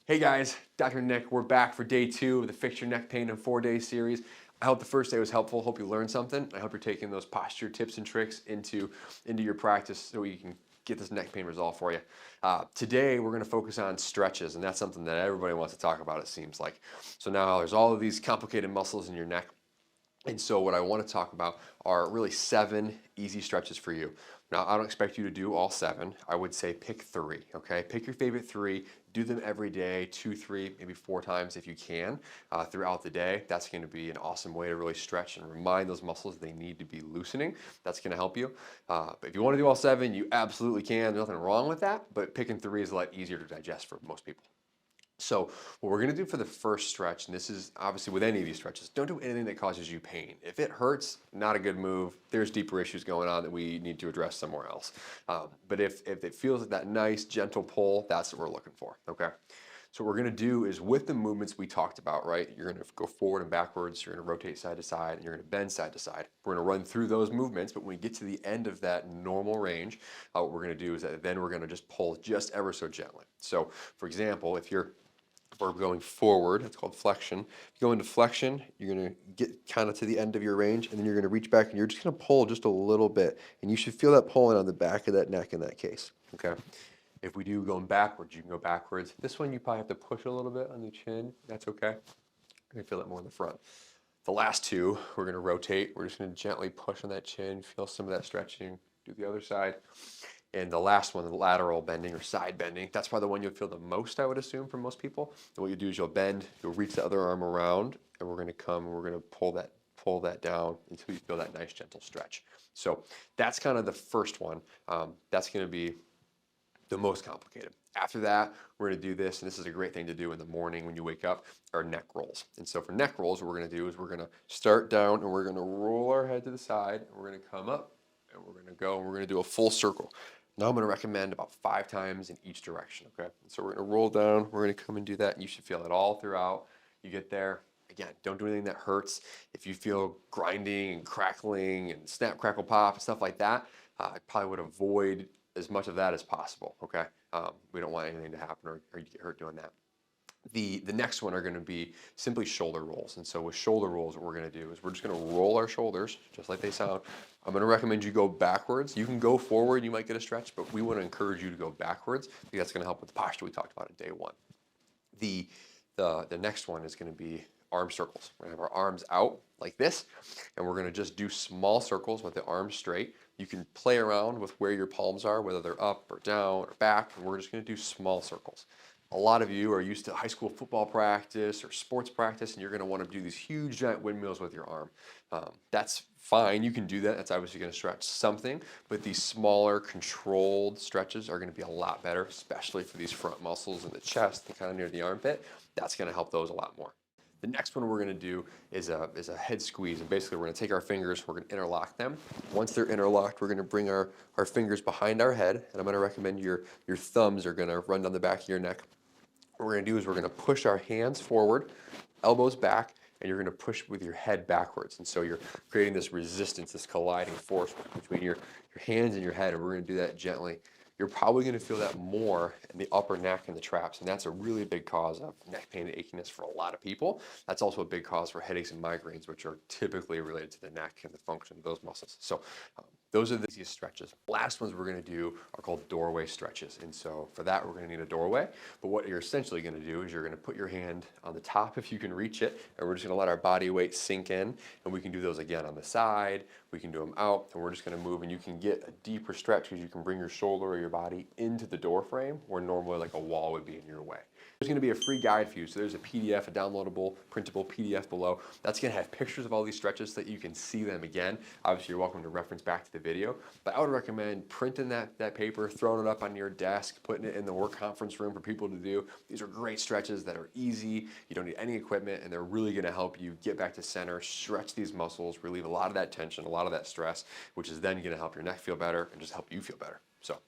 Hey guys, Dr. Nick, we're back for day 2 of the Fix Your Neck Pain in 4-Day series. I hope the first day was helpful. Hope you learned something. I hope you're taking those posture tips and tricks into your practice so you can get this neck pain resolved for you. Today we're going to focus on stretches, and that's something that everybody wants to talk about, it seems like. So now there's all of these complicated muscles in your neck. And so what I want to talk about are really 7 easy stretches for you. Now, I don't expect you to do all 7. I would say pick 3, okay? Pick your favorite 3, do them every day, 2, 3, maybe 4 times if you can throughout the day. That's going to be an awesome way to really stretch and remind those muscles they need to be loosening. That's going to help you. But if you want to do all 7, you absolutely can. There's nothing wrong with that, but picking 3 is a lot easier to digest for most people. So what we're going to do for the first stretch, and this is obviously with any of these stretches, don't do anything that causes you pain. If it hurts, not a good move. There's deeper issues going on that we need to address somewhere else. But if it feels like that nice, gentle pull, that's what we're looking for, okay? So what we're going to do is with the movements we talked about, right? You're going to go forward and backwards, you're going to rotate side to side, and you're going to bend side to side. We're going to run through those movements, but when we get to the end of that normal range, what we're going to do is that then we're going to just pull just ever so gently. So for example, if we're going forward, it's called flexion. If you go into flexion, you're going to get kind of to the end of your range, and then you're going to reach back, and you're just going to pull just a little bit. And you should feel that pulling on the back of that neck in that case, okay? If we do going backwards, you can go backwards. This one, you probably have to push a little bit on the chin. That's okay. You're going to feel it more in the front. The last 2, we're going to rotate. We're just going to gently push on that chin, feel some of that stretching. Do the other side. And the last one, the lateral bending or side bending, that's probably the one you'll feel the most, I would assume, for most people. And what you do is you'll bend, you'll reach the other arm around, and we're going to come, and we're going to pull that down until you feel that nice gentle stretch. So that's kind of the first one. That's going to be the most complicated. After that, we're going to do this, and this is a great thing to do in the morning when you wake up, are neck rolls. And so for neck rolls, what we're going to do is we're going to start down, and we're going to roll our head to the side, and we're going to come up, and we're going to go, and we're going to do a full circle. Now I'm going to recommend about 5 times in each direction, okay? So we're going to roll down, we're going to come and do that, and you should feel it all throughout. You get there. Again, don't do anything that hurts. If you feel grinding and crackling and snap, crackle, pop, and stuff like that, I probably would avoid as much of that as possible, okay? We don't want anything to happen or you get hurt doing that. The next one are going to be simply shoulder rolls. And so with shoulder rolls, what we're going to do is we're just going to roll our shoulders just like they sound. I'm going to recommend you go backwards. You can go forward, you might get a stretch, but we want to encourage you to go backwards because that's going to help with the posture we talked about in day 1. The next one is going to be arm circles. We're going to have our arms out like this, and we're going to just do small circles with the arms straight. You can play around with where your palms are, whether they're up or down or back, and we're just going to do small circles. A lot of you are used to high school football practice or sports practice, and you're going to want to do these huge giant windmills with your arm. That's fine, you can do that. That's obviously going to stretch something, but these smaller controlled stretches are going to be a lot better, especially for these front muscles in the chest and kind of near the armpit. That's going to help those a lot more. The next one we're going to do is a head squeeze, and basically we're going to take our fingers, we're going to interlock them. Once they're interlocked, we're going to bring our fingers behind our head, and I'm going to recommend your thumbs are going to run down the back of your neck. What we're going to do is we're going to push our hands forward, elbows back, and you're going to push with your head backwards. And so you're creating this resistance, this colliding force between your hands and your head, and we're going to do that gently. You're probably going to feel that more in the upper neck and the traps, and that's a really big cause of neck pain and achiness for a lot of people. That's also a big cause for headaches and migraines, which are typically related to the neck and the function of those muscles. So those are the easiest stretches. Last ones we're going to do are called doorway stretches, and so for that we're going to need a doorway. But what you're essentially going to do is you're going to put your hand on the top if you can reach it, and we're just going to let our body weight sink in, and we can do those again on the side. We can do them out, and we're just going to move, and you can get a deeper stretch because you can bring your shoulder or your body into the door frame where normally like a wall would be in your way. There's going to be a free guide for you. So there's a PDF, a downloadable, printable PDF below. That's going to have pictures of all these stretches so that you can see them again. Obviously, you're welcome to reference back to the video, but I would recommend printing that paper, throwing it up on your desk, putting it in the work conference room for people to do. These are great stretches that are easy. You don't need any equipment, and they're really going to help you get back to center, stretch these muscles, relieve a lot of that tension, a lot of that stress, which is then going to help your neck feel better and just help you feel better. So,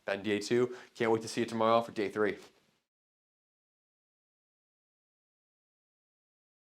then day 2. Can't wait to see you tomorrow for day 3.